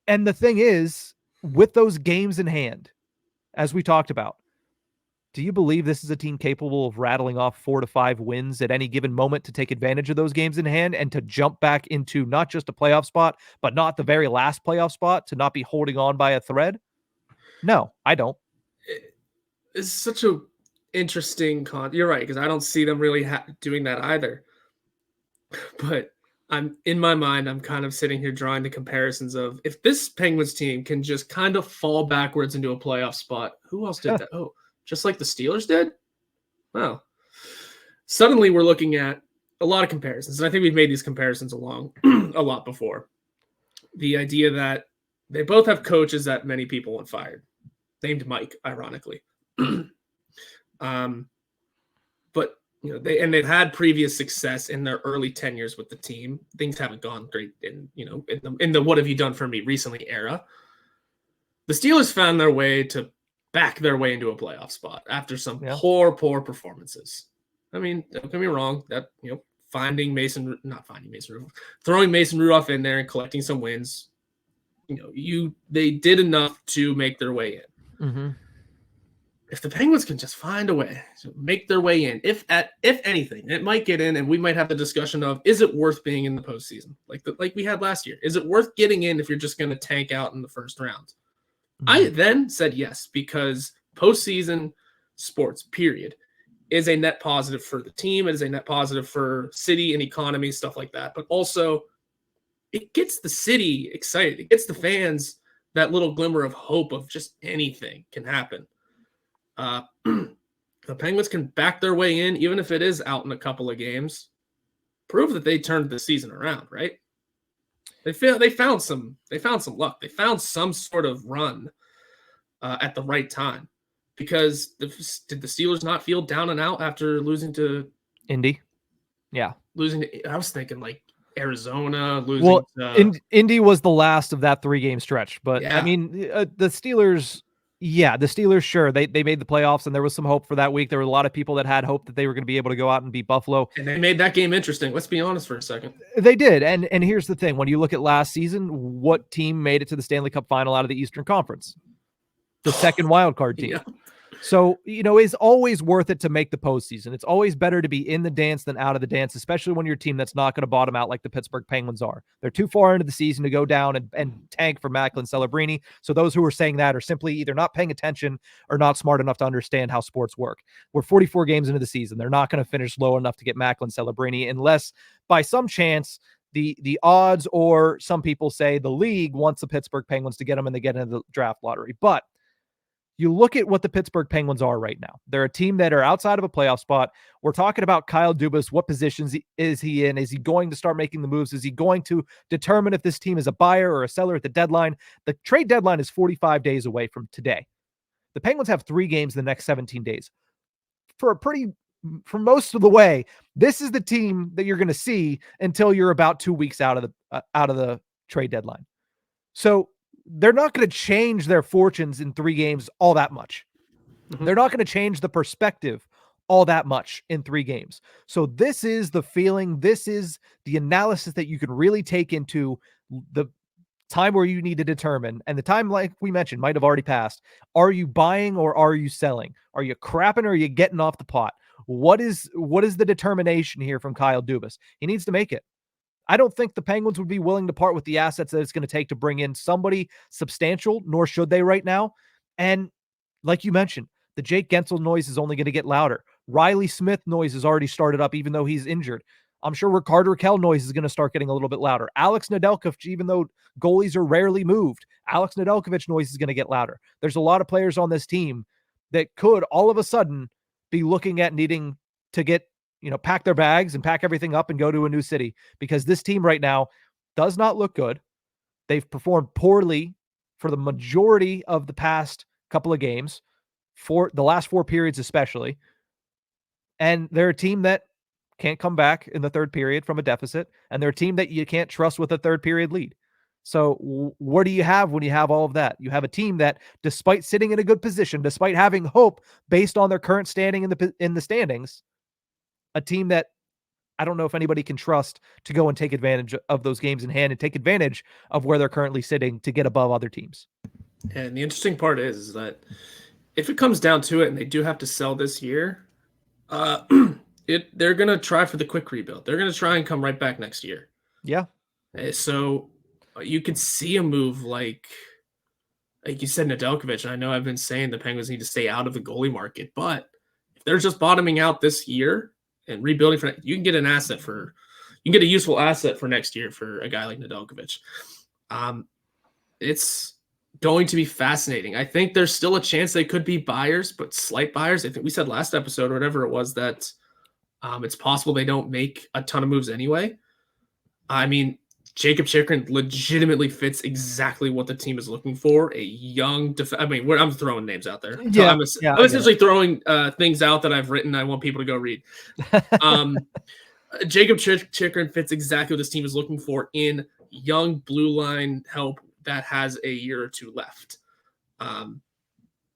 And the thing is, with those games in hand, as we talked about, do you believe this is a team capable of rattling off 4 to 5 wins at any given moment to take advantage of those games in hand and to jump back into not just a playoff spot, but not the very last playoff spot, to not be holding on by a thread? No, I don't. It's such a interesting You're right, because I don't see them really doing that either. But in my mind, I'm kind of sitting here drawing the comparisons of if this Penguins team can just kind of fall backwards into a playoff spot, who else did that? Oh, just like the Steelers did? Well, suddenly we're looking at a lot of comparisons. And I think we've made these comparisons along a lot before. The idea that they both have coaches that many people want fired, named Mike, ironically. But they've had previous success in their early tenures with the team. Things haven't gone great in the what have you done for me recently era. The Steelers found their way to back their way into a playoff spot after some poor performances. I mean, don't get me wrong, that throwing Mason Rudolph in there and collecting some wins, they did enough to make their way in. Mm-hmm. If the Penguins can just find a way to make their way in, if anything, it might get in, and we might have the discussion of, is it worth being in the postseason? Like we had last year. Is it worth getting in if you're just going to tank out in the first round? Mm-hmm. I then said yes, because postseason sports, period, is a net positive for the team. It is a net positive for city and economy, stuff like that. But also, it gets the city excited. It gets the fans that little glimmer of hope of just anything can happen. The Penguins can back their way in, even if it is out in a couple of games. Prove that they turned the season around, right? They found some luck. They found some sort of run at the right time. Because did the Steelers not feel down and out after losing to Indy? Yeah, I was thinking like Arizona losing. Indy was the last of that 3-game stretch, but I mean the Steelers. Yeah, the Steelers, sure, they made the playoffs, and there was some hope for that week. There were a lot of people that had hope that they were going to be able to go out and beat Buffalo. And they made that game interesting. Let's be honest for a second. They did, and here's the thing. When you look at last season, what team made it to the Stanley Cup final out of the Eastern Conference? The second wild card team. Yeah. So, it's always worth it to make the postseason. It's always better to be in the dance than out of the dance, especially when you're a team that's not going to bottom out like the Pittsburgh Penguins are. They're too far into the season to go down and tank for Malkin Celebrini. So those who are saying that are simply either not paying attention or not smart enough to understand how sports work. We're 44 games into the season. They're not going to finish low enough to get Malkin Celebrini unless by some chance the odds, or some people say the league, wants the Pittsburgh Penguins to get them and they get into the draft lottery. But you look at what the Pittsburgh Penguins are right now. They're a team that are outside of a playoff spot. We're talking about Kyle Dubas. What positions is he in? Is he going to start making the moves? Is he going to determine if this team is a buyer or a seller at the deadline? The trade deadline is 45 days away from today. The Penguins have 3 games in the next 17 days. For most of the way, this is the team that you're going to see until you're about 2 weeks out of the trade deadline. So they're not going to change their fortunes in 3 games all that much. Mm-hmm. They're not going to change the perspective all that much in 3 games. So this is the feeling. This is the analysis that you can really take into the time where you need to determine. And the time, like we mentioned, might have already passed. Are you buying or are you selling? Are you crapping or are you getting off the pot? What is the determination here from Kyle Dubas? He needs to make it. I don't think the Penguins would be willing to part with the assets that it's going to take to bring in somebody substantial, nor should they right now. And like you mentioned, the Jake Gensel noise is only going to get louder. Riley Smith noise has already started up, even though he's injured. I'm sure Rickard Rakell noise is going to start getting a little bit louder. Alex Nedeljkovic, even though goalies are rarely moved, Alex Nedeljkovic noise is going to get louder. There's a lot of players on this team that could all of a sudden be looking at needing to get, pack their bags and pack everything up and go to a new city, because this team right now does not look good. They've performed poorly for the majority of the past couple of games, for the last 4 periods especially. And they're a team that can't come back in the third period from a deficit, and they're a team that you can't trust with a third period lead. So what do you have when you have all of that? You have a team that, despite sitting in a good position, despite having hope based on their current standing in the standings, a team that I don't know if anybody can trust to go and take advantage of those games in hand and take advantage of where they're currently sitting to get above other teams. And the interesting part is that if it comes down to it and they do have to sell this year, they're going to try for the quick rebuild. They're going to try and come right back next year. Yeah. So you could see a move like you said, Nedeljkovic. I know I've been saying the Penguins need to stay out of the goalie market, but if they're just bottoming out this year and rebuilding you can get a useful asset for next year for a guy like Nedeljkovic. It's going to be fascinating. I think there's still a chance they could be buyers, but slight buyers. I think we said last episode or whatever it was that it's possible they don't make a ton of moves anyway. I mean, Jacob Chychrun legitimately fits exactly what the team is looking for. A young I'm throwing names out there. Yeah, I'm essentially throwing things out that I've written. I want people to go read. Jacob Chychrun fits exactly what this team is looking for in young blue line help that has a year or 2 left.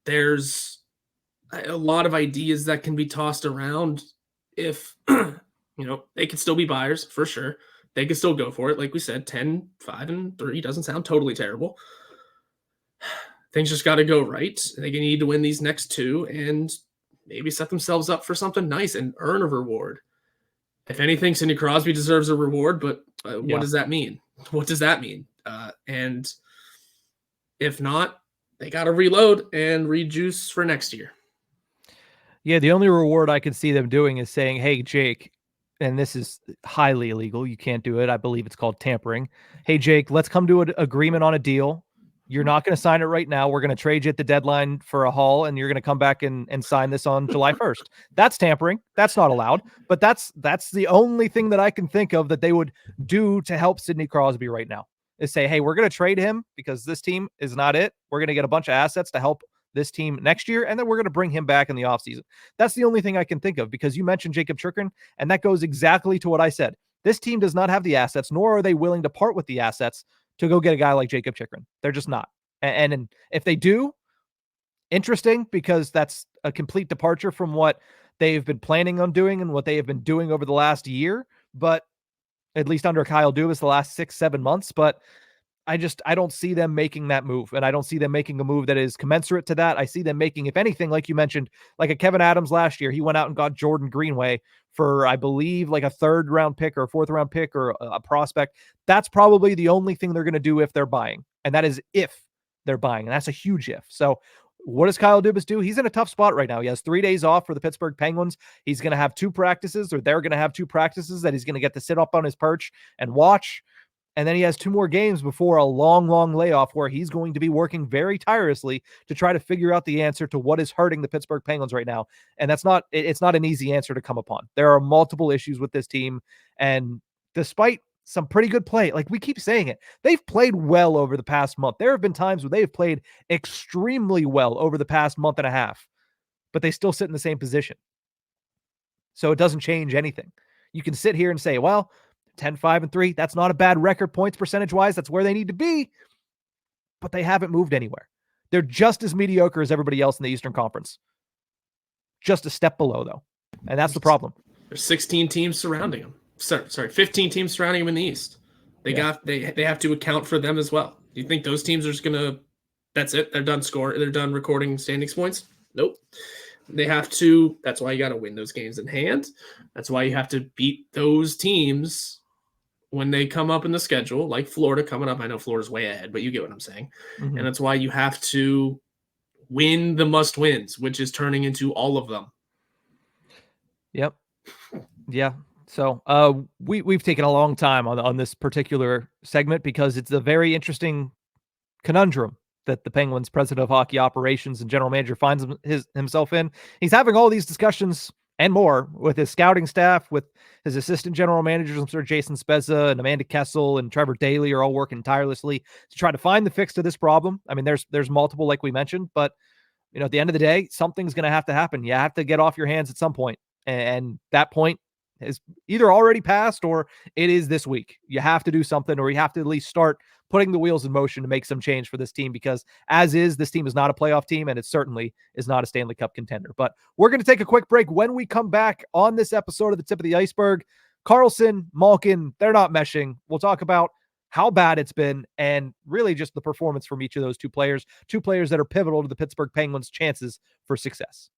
There's a lot of ideas that can be tossed around. If they can still be buyers for sure. They could still go for it. Like we said, 10, 5, and 3 doesn't sound totally terrible. Things just got to go right. They need to win these next 2 and maybe set themselves up for something nice and earn a reward. If anything, Sidney Crosby deserves a reward, but what does that mean? What does that mean? And if not, they got to reload and rejuice for next year. Yeah, the only reward I could see them doing is saying, hey, Jake, and this is highly illegal. You can't do it. I believe it's called tampering. Hey, Jake, let's come to an agreement on a deal. You're not going to sign it right now. We're going to trade you at the deadline for a haul, and you're going to come back and sign this on July 1st. That's tampering. That's not allowed. But that's the only thing that I can think of that they would do to help Sidney Crosby right now, is say, hey, we're going to trade him because this team is not it. We're going to get a bunch of assets to help this team next year, and then we're going to bring him back in the offseason. That's the only thing I can think of, because you mentioned Jacob Chychrun, and that goes exactly to what I said. This team does not have the assets, nor are they willing to part with the assets to go get a guy like Jacob Chychrun. They're just not. And if they do, interesting because that's a complete departure from what they've been planning on doing and what they have been doing over the last year, but at least under Kyle Dubas the last 6-7 months. But I don't see them making that move, and I don't see them making a move that is commensurate to that. I see them making, if anything, like you mentioned, like a Kevin Adams last year. He went out and got Jordan Greenway for, I believe, like a 3rd round pick or a 4th round pick or a prospect. That's probably the only thing they're going to do if they're buying, and that is if they're buying, and that's a huge if. So what does Kyle Dubas do? He's in a tough spot right now. He has 3 days off for the Pittsburgh Penguins. He's going to have 2 practices, or they're going to have 2 practices that he's going to get to sit up on his perch and watch. And then he has 2 more games before a long, long layoff where he's going to be working very tirelessly to try to figure out the answer to what is hurting the Pittsburgh Penguins right now. And it's not an easy answer to come upon. There are multiple issues with this team. And despite some pretty good play, like we keep saying it, they've played well over the past month. There have been times where they've played extremely well over the past month and a half, but they still sit in the same position. So it doesn't change anything. You can sit here and say, well, 10-5-3, that's not a bad record points percentage-wise. That's where they need to be, but they haven't moved anywhere. They're just as mediocre as everybody else in the Eastern Conference. Just a step below, though, and that's the problem. There's 16 teams surrounding them. Sorry, 15 teams surrounding them in the East. They have to account for them as well. Do you think those teams are just gonna? That's it. They're done scoring. They're done recording standings points. Nope. They have to. That's why you got to win those games in hand. That's why you have to beat those teams when they come up in the schedule, like Florida coming up. I know Florida's way ahead, but you get what I'm saying. Mm-hmm. And that's why you have to win the must wins, which is turning into all of them. Yep. Yeah. So we've taken a long time on this particular segment because it's a very interesting conundrum that the Penguins president of hockey operations and general manager finds himself in. He's having all these discussions and more with his scouting staff, with his assistant general managers. I'm sure Jason Spezza and Amanda Kessel and Trevor Daley are all working tirelessly to try to find the fix to this problem. I mean, there's multiple, like we mentioned, but at the end of the day, something's going to have to happen. You have to get off your hands at some point, and that point is either already passed or it is this week. You have to do something, or you have to at least start putting the wheels in motion to make some change for this team, because as is, this team is not a playoff team, and it certainly is not a Stanley Cup contender. But we're going to take a quick break. When we come back on this episode of the Tip of the Iceberg, Karlsson, Malkin, they're not meshing. We'll talk about how bad it's been and really just the performance from each of those two players that are pivotal to the Pittsburgh Penguins' chances for success.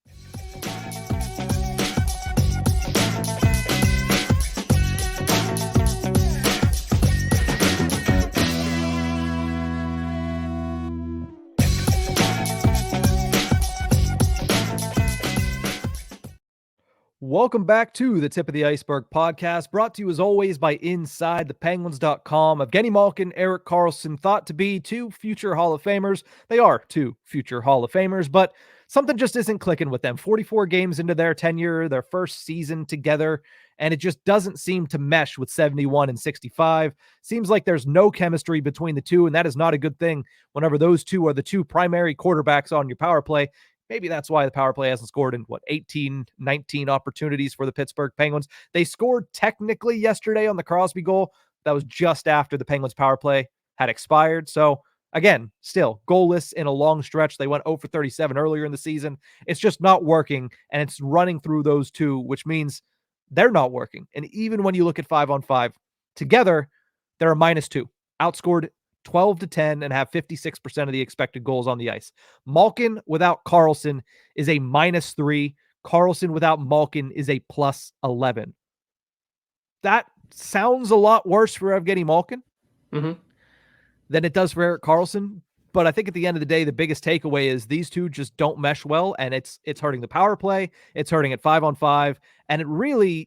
Welcome back to the Tip of the Iceberg podcast, brought to you as always by InsideThePenguins.com. Evgeni Malkin, Erik Karlsson, thought to be 2 future Hall of Famers. They are 2 future Hall of Famers, but something just isn't clicking with them. 44 games into their tenure, their first season together, and it just doesn't seem to mesh with 71 and 65. Seems like there's no chemistry between the two, and that is not a good thing whenever those two are the 2 primary quarterbacks on your power play. Maybe that's why the power play hasn't scored in, 18, 19 opportunities for the Pittsburgh Penguins. They scored technically yesterday on the Crosby goal. That was just after the Penguins power play had expired. So, again, still goalless in a long stretch. They went 0 for 37 earlier in the season. It's just not working, and it's running through those two, which means they're not working. And even when you look at 5-on-5 together, they're a -2. Outscored 12-10 and have 56% of the expected goals on the ice. Malkin without Karlsson is a -3. Karlsson without Malkin is a +11. That sounds a lot worse for Evgeni Malkin than it does for Erik Karlsson. But I think at the end of the day, the biggest takeaway is these two just don't mesh well, and it's hurting the power play. It's hurting at 5-on-5, and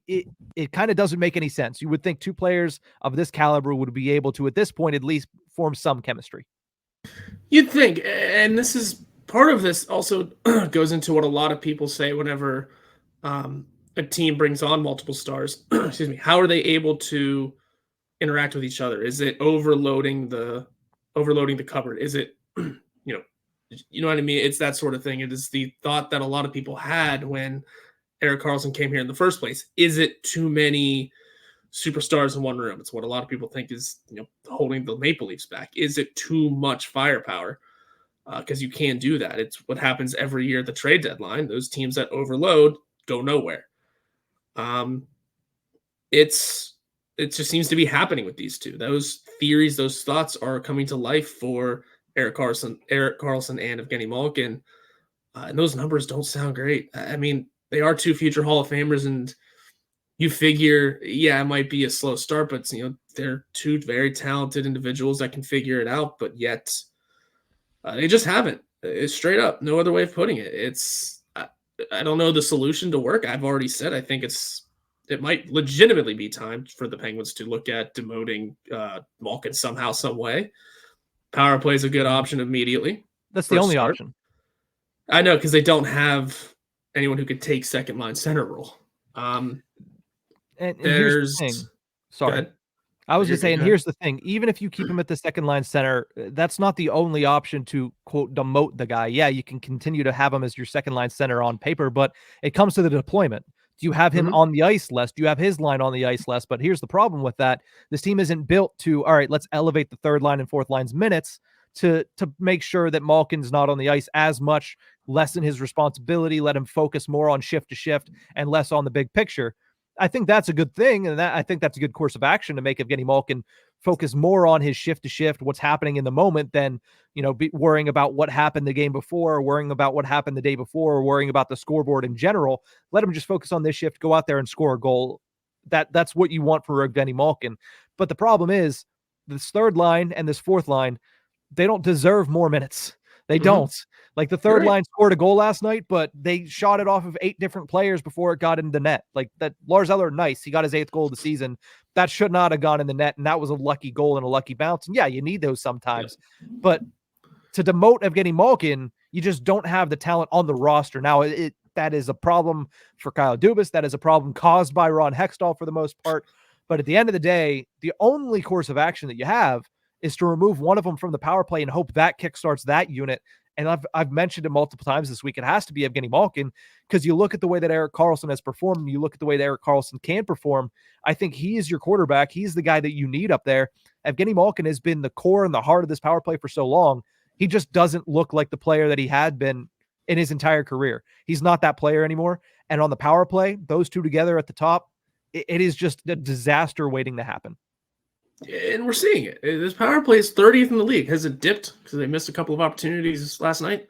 it kind of doesn't make any sense. You would think 2 players of this caliber would be able to, at this point, at least form some chemistry. You'd think, and this is part of this also goes into what a lot of people say whenever a team brings on multiple stars. Excuse me. How are they able to interact with each other? Is it overloading the cupboard? Is it, you know what I mean? It's that sort of thing. It is the thought that a lot of people had when Erik Karlsson came here in the first place. Is it too many superstars in one room? It's what a lot of people think is, holding the Maple Leafs back. Is it too much firepower? because you can't do that. It's what happens every year at the trade deadline. Those teams that overload go nowhere. It just seems to be happening with these two. Those theories, those thoughts are coming to life for Erik Karlsson, and Evgeni Malkin. And those numbers don't sound great. I mean, they are two future Hall of Famers, and you figure, yeah, it might be a slow start, but they're two very talented individuals that can figure it out. But yet, they just haven't. It's straight up, no other way of putting it. I don't know the solution to work. I've already said I think it might legitimately be time for the Penguins to look at demoting Malkin somehow, some way. Power play is a good option immediately. That's the only option. I know, because they don't have anyone who could take second line center role. And here's the thing. Sorry. I was going to say, and here's the thing. Even if you keep him at the second line center, that's not the only option to, quote, demote the guy. Yeah, you can continue to have him as your second line center on paper, but it comes to the deployment. Do you have him on the ice less? Do you have his line on the ice less? But here's the problem with that. This team isn't built to, all right, let's elevate the third line and fourth line's minutes to make sure that Malkin's not on the ice as much, lessen his responsibility, let him focus more on shift to shift and less on the big picture. I think that's a good thing, and I think that's a good course of action to make Evgeni Malkin focus more on his shift to shift, what's happening in the moment, than worrying about what happened the game before, or worrying about what happened the day before, or worrying about the scoreboard in general. Let him just focus on this shift, go out there and score a goal. That's what you want for Evgeni Malkin. But the problem is this third line and this fourth line, they don't deserve more minutes. They don't. Like, the third line scored a goal last night, but they shot it off of 8 different players before it got into the net. Like, that Lars Eller, nice. He got his 8th goal of the season. That should not have gone in the net, and that was a lucky goal and a lucky bounce. And yeah, you need those sometimes. But to demote Evgeni Malkin, you just don't have the talent on the roster. Now, that is a problem for Kyle Dubas. That is a problem caused by Ron Hextall for the most part. But at the end of the day, the only course of action that you have is to remove one of them from the power play and hope that kickstarts that unit. And I've mentioned it multiple times this week. It has to be Evgeni Malkin, because you look at the way that Erik Karlsson has performed, and you look at the way that Erik Karlsson can perform. I think he is your quarterback. He's the guy that you need up there. Evgeni Malkin has been the core and the heart of this power play for so long. He just doesn't look like the player that he had been in his entire career. He's not that player anymore. And on the power play, those two together at the top, it is just a disaster waiting to happen. And we're seeing it. This power play is 30th in the league. Has it dipped because they missed a couple of opportunities last night?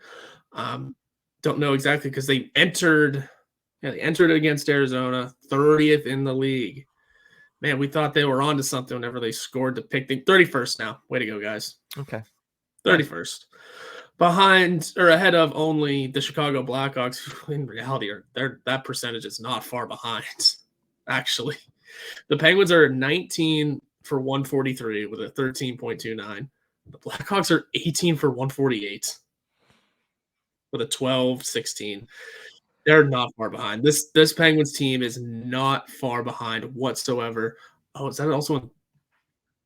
Don't know exactly, because they entered against Arizona, 30th in the league. Man, we thought they were onto something whenever they scored to pick the 31st now. Way to go, guys. Okay. 31st. Behind or ahead of only the Chicago Blackhawks, who in reality that percentage is not far behind, actually. The Penguins are 19 for 143 with a 13.29. The Blackhawks are 18 for 148 with a 12.16. They're not far behind. This Penguins team is not far behind whatsoever. Oh, is that also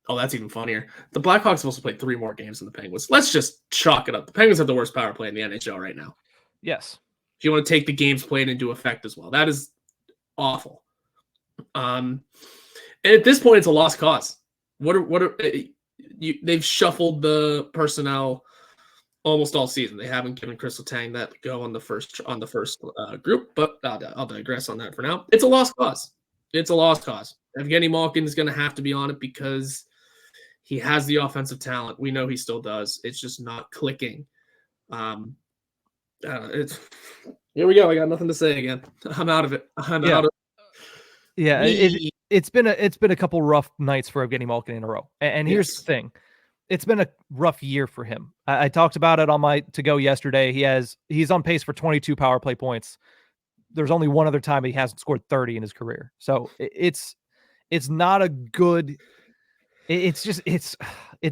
that's even funnier. The Blackhawks have also played 3 more games than the Penguins. Let's just chalk it up. The Penguins have the worst power play in the NHL right now. Yes. If you want to take the games played into effect as well, that is awful. And at this point, it's a lost cause. They've shuffled the personnel almost all season. They haven't given Kris Letang that go on the first group, but I'll digress on that for now. It's a lost cause. It's a lost cause. Evgeni Malkin is going to have to be on it because he has the offensive talent. We know he still does. It's just not clicking. Here we go. I got nothing to say again. I'm out of it. I'm out of it. Yeah, it's been a couple rough nights for Evgeni Malkin in a row. And here's the thing. It's been a rough year for him. I talked about it on my To Go yesterday. He's on pace for 22 power play points. There's only one other time he hasn't scored 30 in his career. So it's not a good. It's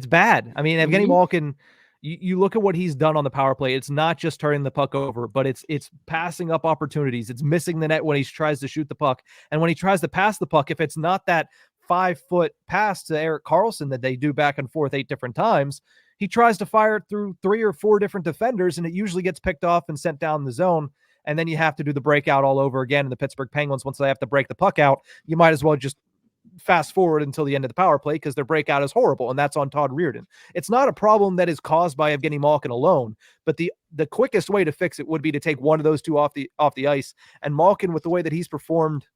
bad. I mean, Evgeni Malkin, you look at what he's done on the power play. It's not just turning the puck over, but it's passing up opportunities. It's missing the net when he tries to shoot the puck. And when he tries to pass the puck, if it's not that 5-foot pass to Erik Karlsson that they do back and forth 8 different times, he tries to fire it through 3 or 4 different defenders, and it usually gets picked off and sent down the zone. And then you have to do the breakout all over again. And the Pittsburgh Penguins, once they have to break the puck out, you might as well just fast forward until the end of the power play because their breakout is horrible, and that's on Todd Reardon. It's not a problem that is caused by Evgeni Malkin alone, but the quickest way to fix it would be to take one of those two off the ice. And Malkin, with the way that he's performed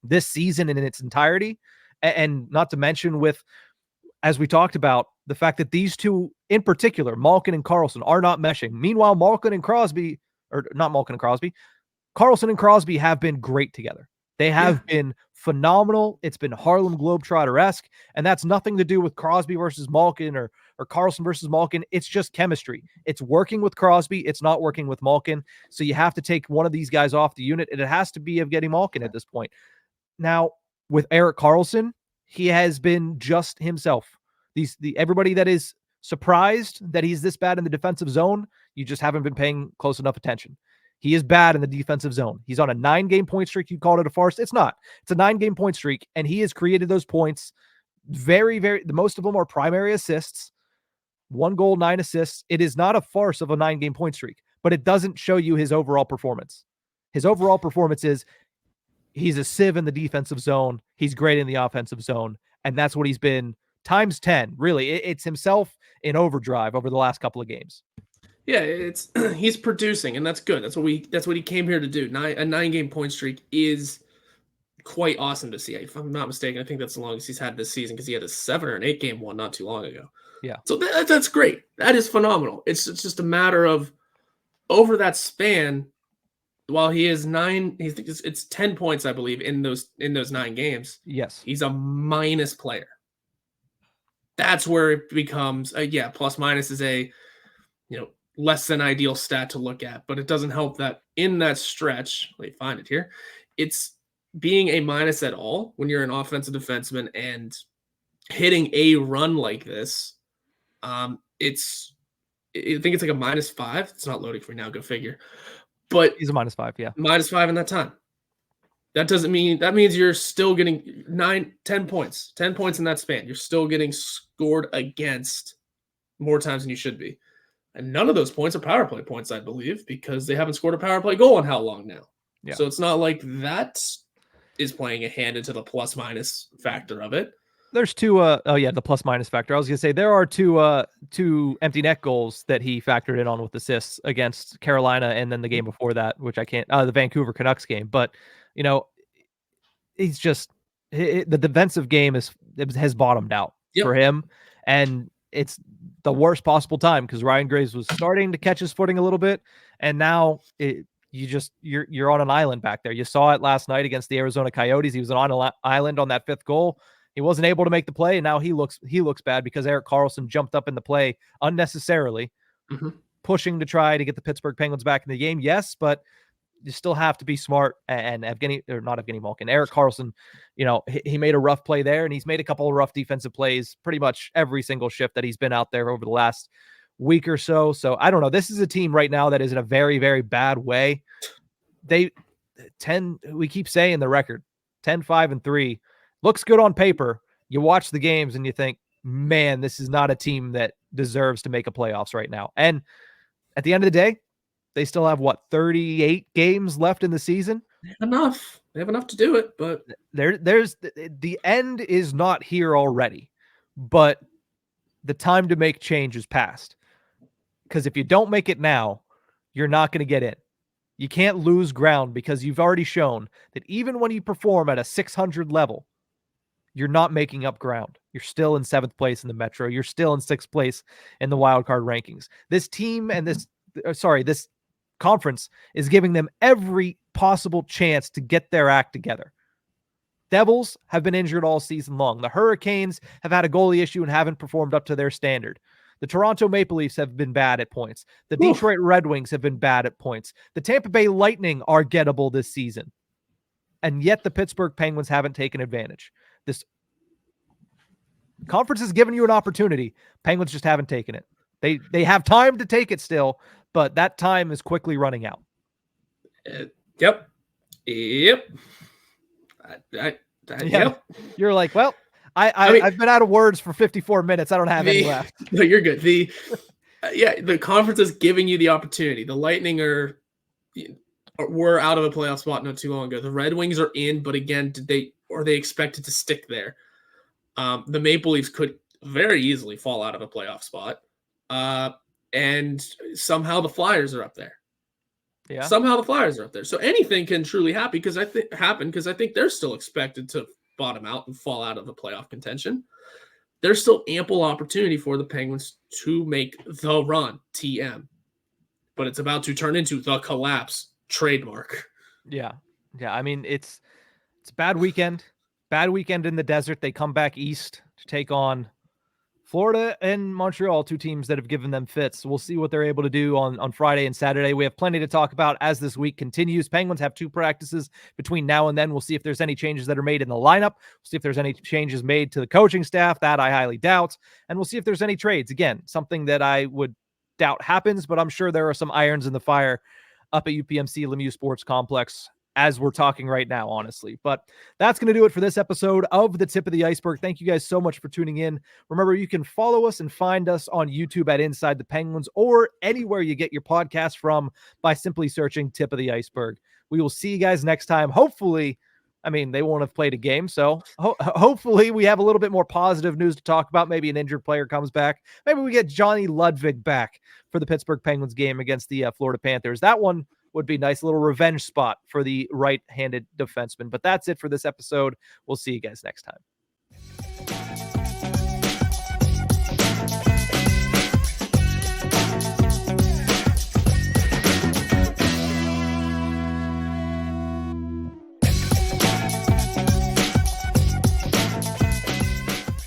this season in its entirety, and not to mention with, as we talked about, the fact that these two in particular, Malkin and Karlsson, are not meshing. Meanwhile, Karlsson and Crosby have been great together. They have been phenomenal. It's been Harlem Globetrotter-esque, and that's nothing to do with Crosby versus Malkin or Karlsson versus Malkin. It's just chemistry. It's working with Crosby. It's not working with Malkin. So you have to take one of these guys off the unit, and it has to be Evgeni Malkin at this point. Now, with Erik Karlsson, he has been just himself. Everybody that is surprised that he's this bad in the defensive zone, you just haven't been paying close enough attention. He is bad in the defensive zone. He's on a 9-game point streak. You called it a farce. It's not. It's a 9-game point streak, and he has created those points. The most of them are primary assists. 1 goal, 9 assists. It is not a farce of a 9-game point streak, but it doesn't show you his overall performance. His overall performance is he's a sieve in the defensive zone. He's great in the offensive zone, and that's what he's been times 10. Really, it's himself in overdrive over the last couple of games. Yeah, it's he's producing, and that's good. That's what he came here to do. A 9-game point streak is quite awesome to see. If I'm not mistaken, I think that's the longest he's had this season because he had a 7 or an 8-game one not too long ago. Yeah. So that's great. That is phenomenal. It's just a matter of over that span. While he is it's 10 points, I believe, in those 9 games. Yes, he's a minus player. That's where it becomes plus minus is a less than ideal stat to look at, but it doesn't help that in that stretch, let me find it here, it's being a minus at all when you're an offensive defenseman and hitting a run like this. I think it's like a -5. It's not loading for me now, go figure. But he's a -5, yeah. -5 in that time. That means you're still getting 10 points. 10 points in that span. You're still getting scored against more times than you should be. And none of those points are power play points, I believe, because they haven't scored a power play goal in how long now? Yeah. So it's not like that is playing a hand into the plus-minus factor of it. There's two, the plus-minus factor. I was going to say there are two empty net goals that he factored in on with assists against Carolina and then the game before that, which I can't, the Vancouver Canucks game. But, he's just, the defensive game has bottomed out for him. And it's the worst possible time because Ryan Graves was starting to catch his footing a little bit. And now you're on an island back there. You saw it last night against the Arizona Coyotes. He was on an island on that 5th goal. He wasn't able to make the play, and now he looks bad because Erik Karlsson jumped up in the play unnecessarily, pushing to try to get the Pittsburgh Penguins back in the game. Yes, but you still have to be smart. And Erik Karlsson, he made a rough play there, and he's made a couple of rough defensive plays pretty much every single shift that he's been out there over the last week or so. So I don't know. This is a team right now that is in a very, very bad way. We keep saying the record, 10-5-3. Looks good on paper. You watch the games and you think, man, this is not a team that deserves to make a playoffs right now. And at the end of the day, they still have 38 games left in the season. They have enough to do it, but there's the end is not here already, but the time to make change is past. Because if you don't make it now, you're not going to get in. You can't lose ground because you've already shown that even when you perform at a 600 level, you're not making up ground. You're still in 7th place in the Metro. You're still in 6th place in the wild card rankings. This team and this conference is giving them every possible chance to get their act together. Devils have been injured all season long. The Hurricanes have had a goalie issue and haven't performed up to their standard. The Toronto Maple Leafs have been bad at points. The Detroit Red Wings have been bad at points. The Tampa Bay Lightning are gettable this season. And yet the Pittsburgh Penguins haven't taken advantage. This conference has given you an opportunity. Penguins just haven't taken it. They have time to take it still, but that time is quickly running out. Yep. You're like, well, I've been out of words for 54 minutes. I don't have any left. No, you're good. The conference is giving you the opportunity. The Lightning were out of a playoff spot not too long ago. The Red Wings are in, but again, or are they expected to stick there? The Maple Leafs could very easily fall out of a playoff spot. And somehow the Flyers are up there. Yeah. Somehow the Flyers are up there. So anything can truly happen because I think they're still expected to bottom out and fall out of the playoff contention. There's still ample opportunity for the Penguins to make the run, TM. But it's about to turn into the collapse, trademark. Yeah. Yeah. I mean, it's a bad weekend. Bad weekend in the desert. They come back east to take on Florida and Montreal, two teams that have given them fits. We'll see what they're able to do on Friday and Saturday. We have plenty to talk about as this week continues. Penguins have 2 practices between now and then. We'll see if there's any changes that are made in the lineup. We'll see if there's any changes made to the coaching staff. That I highly doubt. And we'll see if there's any trades. Again, something that I would doubt happens, but I'm sure there are some irons in the fire up at UPMC Lemieux Sports Complex as we're talking right now, honestly. But that's going to do it for this episode of The Tip of the Iceberg. Thank you guys so much for tuning in. Remember, you can follow us and find us on YouTube at Inside the Penguins or anywhere you get your podcast from by simply searching Tip of the Iceberg. We will see you guys next time. Hopefully, I mean, they won't have played a game, so hopefully we have a little bit more positive news to talk about. Maybe an injured player comes back. Maybe we get Johnny Ludwig back for the Pittsburgh Penguins game against the Florida Panthers. That one would be nice, little revenge spot for the right-handed defenseman. But that's it for this episode. We'll see you guys next time.